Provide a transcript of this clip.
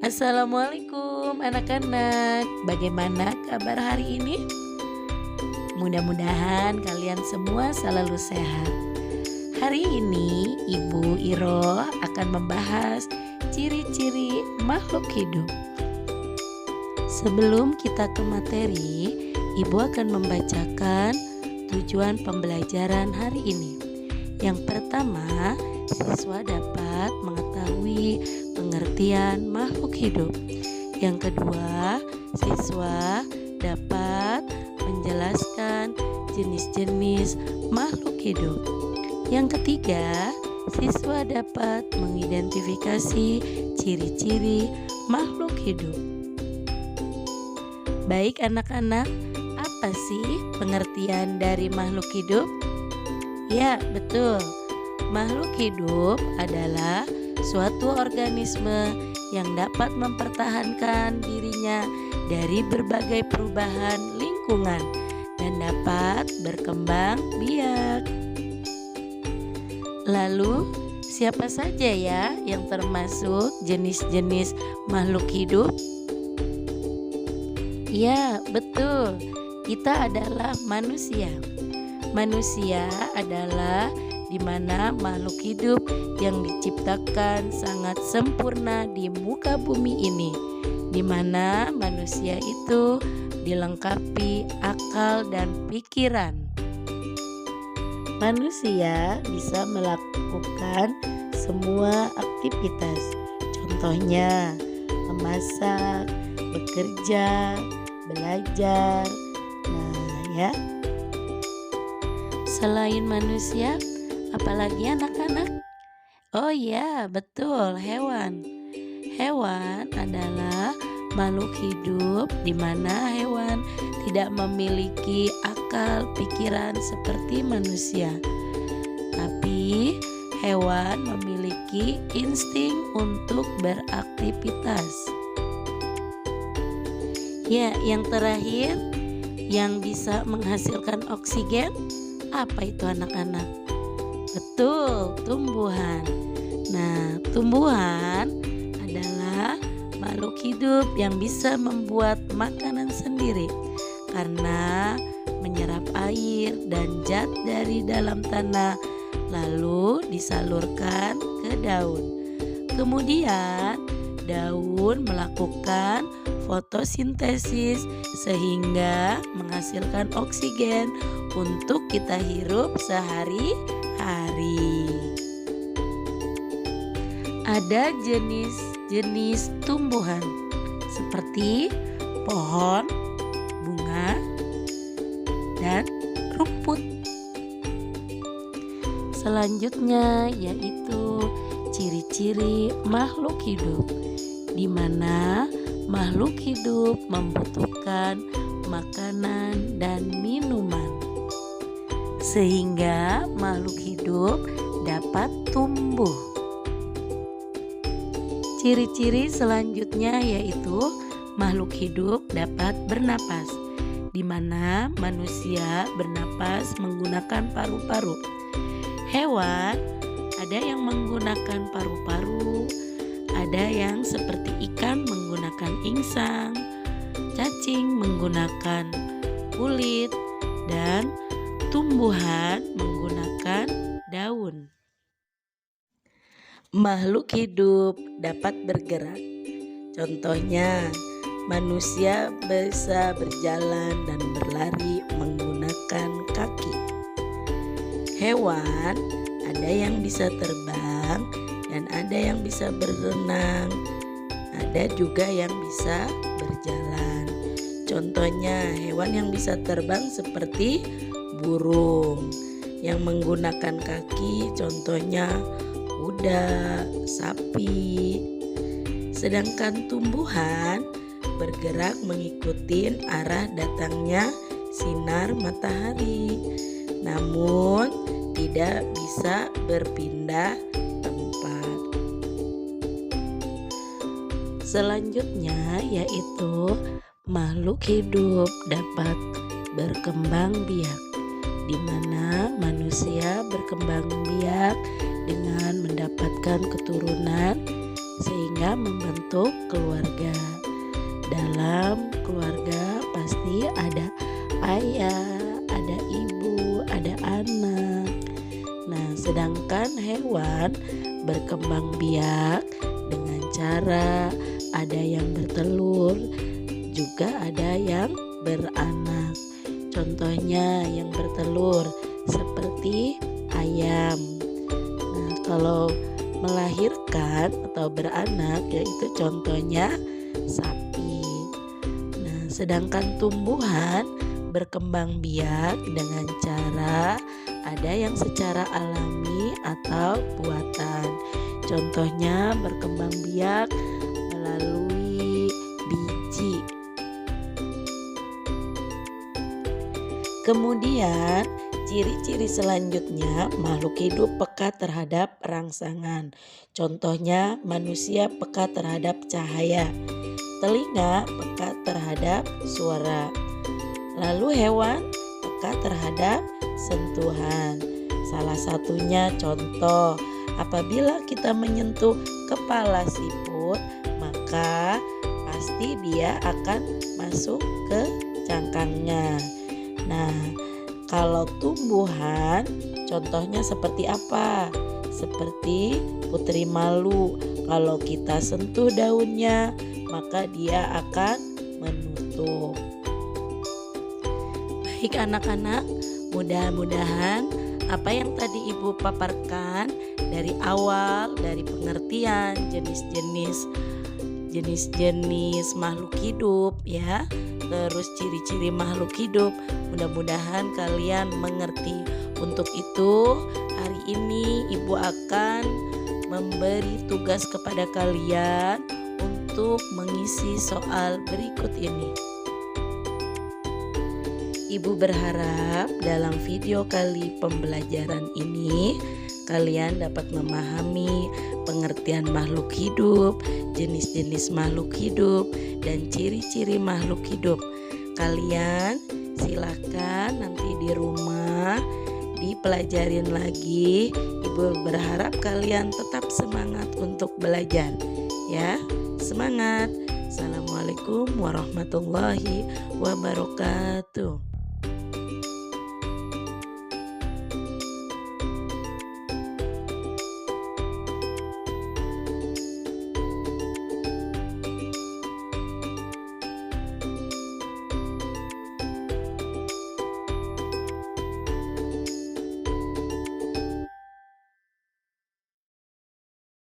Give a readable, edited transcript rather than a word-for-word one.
Assalamualaikum anak-anak. Bagaimana kabar hari ini? Mudah-mudahan kalian semua selalu sehat. Hari ini Ibu Iro akan membahas ciri-ciri makhluk hidup. Sebelum kita ke materi, Ibu akan membacakan tujuan pembelajaran hari ini. Yang pertama, siswa dapat mengetahui pengertian makhluk hidup. Yang kedua, siswa dapat menjelaskan jenis-jenis makhluk hidup. Yang ketiga, siswa dapat mengidentifikasi ciri-ciri makhluk hidup. Baik anak-anak, apa sih pengertian dari makhluk hidup? Ya, betul. Makhluk hidup adalah suatu organisme yang dapat mempertahankan dirinya dari berbagai perubahan lingkungan dan dapat berkembang biak. Lalu, siapa saja ya yang termasuk jenis-jenis makhluk hidup? Ya, betul. Kita adalah manusia. Manusia adalah di mana makhluk hidup yang diciptakan sangat sempurna di muka bumi ini, di mana manusia itu dilengkapi akal dan pikiran. Manusia bisa melakukan semua aktivitas, contohnya memasak, bekerja, belajar. Nah, ya. Selain manusia, apalagi anak-anak? Oh ya, betul, hewan. Hewan adalah makhluk hidup di mana hewan tidak memiliki akal pikiran seperti manusia. Tapi hewan memiliki insting untuk beraktivitas. Ya, yang terakhir, yang bisa menghasilkan oksigen. Apa itu anak-anak? Betul, tumbuhan. Nah, tumbuhan adalah makhluk hidup yang bisa membuat makanan sendiri karena menyerap air dan zat dari dalam tanah lalu disalurkan ke daun. Kemudian daun melakukan fotosintesis sehingga menghasilkan oksigen untuk kita hirup sehari-hari. Ada jenis-jenis tumbuhan seperti pohon, bunga, dan rumput. Selanjutnya yaitu ciri-ciri makhluk hidup, di mana makhluk hidup membutuhkan makanan dan minuman sehingga makhluk hidup dapat tumbuh. Ciri-ciri selanjutnya yaitu makhluk hidup dapat bernapas, di mana manusia bernapas menggunakan paru-paru. Hewan ada yang menggunakan paru-paru, ada yang seperti ikan menggunakan insang, cacing menggunakan kulit, dan tumbuhan menggunakan daun. Makhluk hidup dapat bergerak. Contohnya, manusia bisa berjalan dan berlari menggunakan kaki. Hewan ada yang bisa terbang dan ada yang bisa berenang. Ada juga yang bisa berjalan. Contohnya hewan yang bisa terbang seperti burung. Yang menggunakan kaki contohnya kuda, sapi. Sedangkan tumbuhan bergerak mengikuti arah datangnya sinar matahari, namun tidak bisa berpindah tempat. Selanjutnya yaitu makhluk hidup dapat berkembang biak, di mana manusia berkembang biak dengan mendapatkan keturunan sehingga membentuk keluarga. Dalam keluarga pasti ada ayah, ada ibu, ada anak. Nah, sedangkan hewan berkembang biak dengan cara ada yang bertelur, juga ada yang beranak. Contohnya yang bertelur seperti ayam. Nah, kalau melahirkan atau beranak yaitu contohnya sapi. Nah, sedangkan tumbuhan berkembang biak dengan cara ada yang secara alami atau buatan. Contohnya berkembang biak melalui biji. Kemudian ciri-ciri selanjutnya makhluk hidup peka terhadap rangsangan. Contohnya manusia peka terhadap cahaya, telinga peka terhadap suara. Lalu hewan peka terhadap sentuhan. Salah satunya contoh, apabila kita menyentuh kepala siput, maka pasti dia akan masuk ke cangkangnya. Nah, kalau tumbuhan contohnya seperti apa? Seperti putri malu. Kalau kita sentuh daunnya, maka dia akan menutup. Baik anak-anak, mudah-mudahan apa yang tadi Ibu paparkan dari awal, dari pengertian jenis-jenis makhluk hidup ya, terus ciri-ciri makhluk hidup, mudah-mudahan kalian mengerti. Untuk itu hari ini Ibu akan memberi tugas kepada kalian untuk mengisi soal berikut ini. Ibu berharap dalam video kali pembelajaran ini kalian dapat memahami pengertian makhluk hidup, jenis-jenis makhluk hidup, dan ciri-ciri makhluk hidup. Kalian silakan nanti di rumah dipelajarin lagi. Ibu berharap kalian tetap semangat untuk belajar ya. Semangat. Assalamualaikum warahmatullahi wabarakatuh.